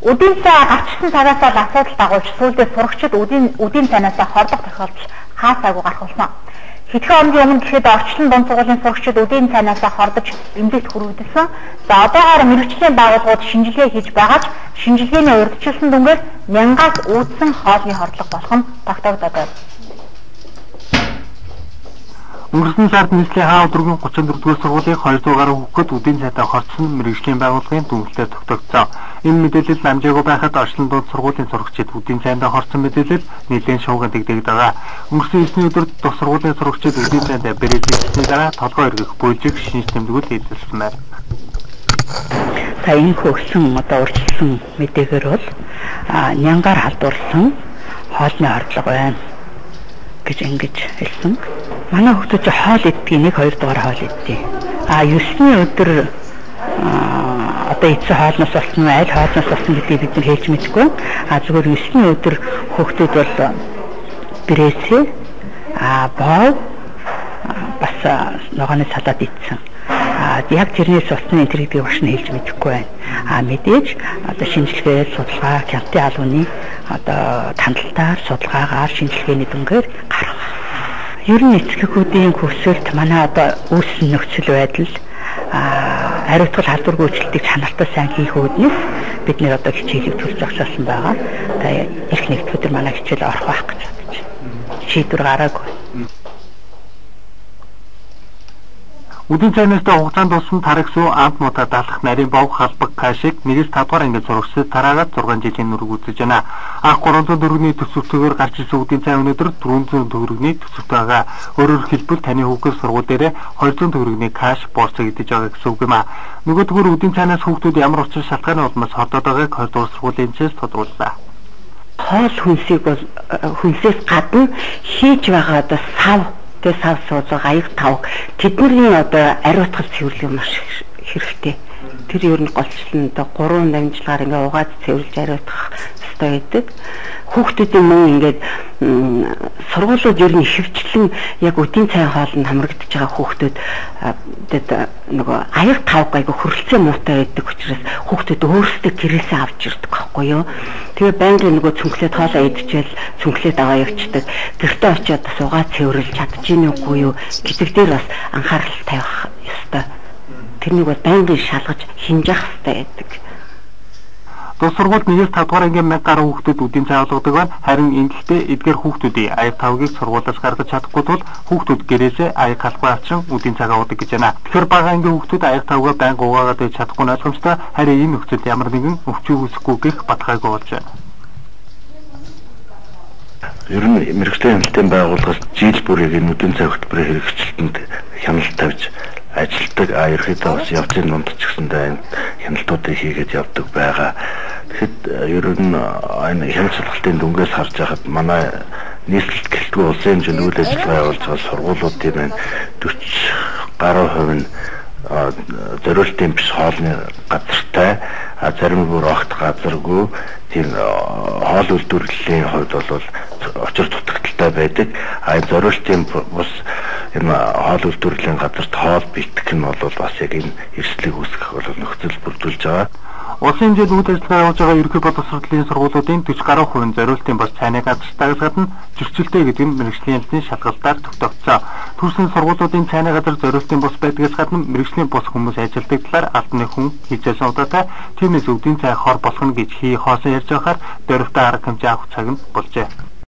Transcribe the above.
Үдийн цай гарчсан цагаас л асуудал дагуулж сүүлдээ сурагчид үдийн цайнаас хордох тохиолдол хаасаагүй гарах болно. Хэдхэн хоногийн өмнө гэхэд орчлон дунд сургуулийн сурагчид үдийн цайнаас хордож эмнэлэгт хүрэгдсэн. За одоогоор мэргэжлийн байгууллагууд шинжилгээ хийж байгаа ч шинжилгээний урьдчилсан дүнгээр мянгаас үүдсэн хоолны хордлого болох нь тогтогдоод байна. Өнгөрсөн сард нийслэлийн хаав дөрвөн 34-р сургуулийн 200 гаруй хүүхэд үдийн цайтай хорцсон мэргэжлийн байгууллагын дүгнэлтэд тогтогдсон. Энэ мэдээлэл намжаагүй байхад орчлон дунд сургуулийн сурагчид үдийн цайтай хорцсон мэдээлэл нэлээд шууган дэгдэгд байгаа. Өнгөрсөн 9-ний өдөр тус сургуулийн сурагчид үдийн цайтай бэрээсэлсний дараа толгой эргэх буйжиг шинж тэмдгүүд хийдэлсэн байна. За энэ хөгсөн урьдчилсан мэдээгээр бол нянгаар халдварласан хоолны хордлого байна гэж ингэж хэлсэн. Манай хүүхдүүд хоол иддэг, 1-2 дугаар хоол иддэг. 9-ний өдөр одоо эцэг хоолноос болсон нь аль хоолноос болсон гэдгийг бид нар хэлж мэдэхгүй. Зүгээр 9-ний өдөр хүүхдүүд бол бэрээсээ боо бас ногооны салаад идсэн. Яг тэрнээс болсон энэ гэдгийг баш нь хэлж мэдэхгүй байна. Мэдээж одоо шинжилгээ, судалгаа, хяналтын албаны одоо тандалтаар судалгаагаар шинжилгээний дүнгээр гарах. Ер нь эцэгүүдийн хүсэлт манай одоо үүссэн нөхцөл байдал хариуцлага халдвар гүйцэтгэлийг чанартай сайн хийх үүднээс бид нэр одоо хичээлийг төр зогсоосон байгаа. Тэгээ их нэгд өдөр манай хичээл орох байх гэж бодож байна. Шийдвэр гараагүй. Үдийн цайнастай хугацаанд болсон тарагсуу амт муудаа даалгах нарийн бог халбаг кашиг 1-5 дугаар ангид сурагчид тараагаад 6 жилийн нүрэг үзэж байна. Анх 300 төгрөгийн төсөвтөөр гарч ирсэн үдийн цай өнөөдөр 400 төгрөгийн төсөвтэй байгаа. Өөрөөр хэлбэл таны хүүхд сургууль дээрээ 200 төгрөгийн каш борцоо идэж байгаа гэсэн үг юм а. Нөгөө төгөр үдийн цайнаас хүүхдүүд ямар учир шалтгааны улмаас хордоод байгааг 2 дугаар сургуулийн инженеэр тодрууллаа. Хоол хүнсийг бол хүнсээс гадна хийж байгаа одоо сав суудаг аяг тав тэдний одоо ариутгал цэвэрлэх маш хэрэгтэй. Тэр ер нь голчлон одоо 3 дамжлагаар ингээ угаад цэвэрлж ариутгах хэрэгтэй байдаг. Хүүхдүүдийн мөн ингээд сургуулиуд ер нь ихэвчлэн яг үдийн цай хоолнд хамрагдаж байгаа хүүхдүүд нөгөө аяг тав гайгүй хөрөлцөө муутай байдаг учраас хүүхдүүд өөрсдөө гэрээсээ авч ирдэг байхгүй юу. Тэгээ байнгын нөгөө цүнхлээд хоолоо идчихэл цүнхлээд аваа явчихдаг. Гэртээ очиод бас угаа цэвэрлж чадчихэв үгүй юу гэдэг дээр бас анхаарал тавих ёстой. Тэрнийг бол байнгын шалгаж хинжих хэрэгтэй байдаг. Тус сургуульд 1-5 дугаар ангийн 1000 гаруй хүүхдүүд үдийн цай олгодог байна. Харин ингэхдээ эдгээр хүүхдүүдийн аяг тавгийг сургуулиас гаргаж чадахгүй тул хүүхдүүд гэрээсээ аяг халбаа авчин үдийн цайгаа уудаг гэж байна. Тэгэхээр бага ангийн хүүхдүүд аяг тавгаа байнга угаагаад байж чадахгүй нь ойлгомжтой. Харин энэ нөхцөлд ямар нэгэн өвчөө үүсэхгүй гэх баталгаагүй болж байна. Ер нь мэргэжлийн хяналтын байгууллагаас жил бүр яг энэ үдийн цай хөтөлбөрийн хэрэгжилтэнд хяналт тавьж ажилтдаг ерөөхдөө бас явцын дунд ч гэсэндээ хяналтуудыг хийгээд явдаг байгаа. Тэгэхэд ер нь энэ хяналтын дүнгээс харж байхад манай нийслэлд гэлтгүй улсын хэмжээнд үйл ажиллагаа явуулж байгаа сургуулиудын маань 40 гаруй хувь нь зориултын биш хоолны газартай, зарим бүр огт газаргүй тийм хоол үйлдвэрлэлийн хувьд бол очир дутагдaltaй байдаг. Зориултын бус энэ хоол үйлдвэрлэлийн газарт хоол бэлтгэх нь бол бас яг энэ эрсдлийг үүсгэх бол нөхцөл бүрдүүлж байгаа. Улсын хэмжээнд үйл ажиллагаа явуулж байгаа ерөнхий боловсролын сургуулиудын 40 гаруй хувийн зориултын бас цайны газартаагаас гадна зөрчилтэй гэдэг нь мэргэжлийн хяналтын шалгалтаар тогтогдсон. Төрсөн сургуулиудын цайны газар зориултын бус байдгаас гадна мэргэжлийн бус хүмүүс ажилтдаг талаар албаны хүн хийжсэн удаатай тиймээс үдийн цай хор болох нь гэж хоосон ярьж байхаар дөрөвтэй арга хэмжээ авах цаг нь болжээ.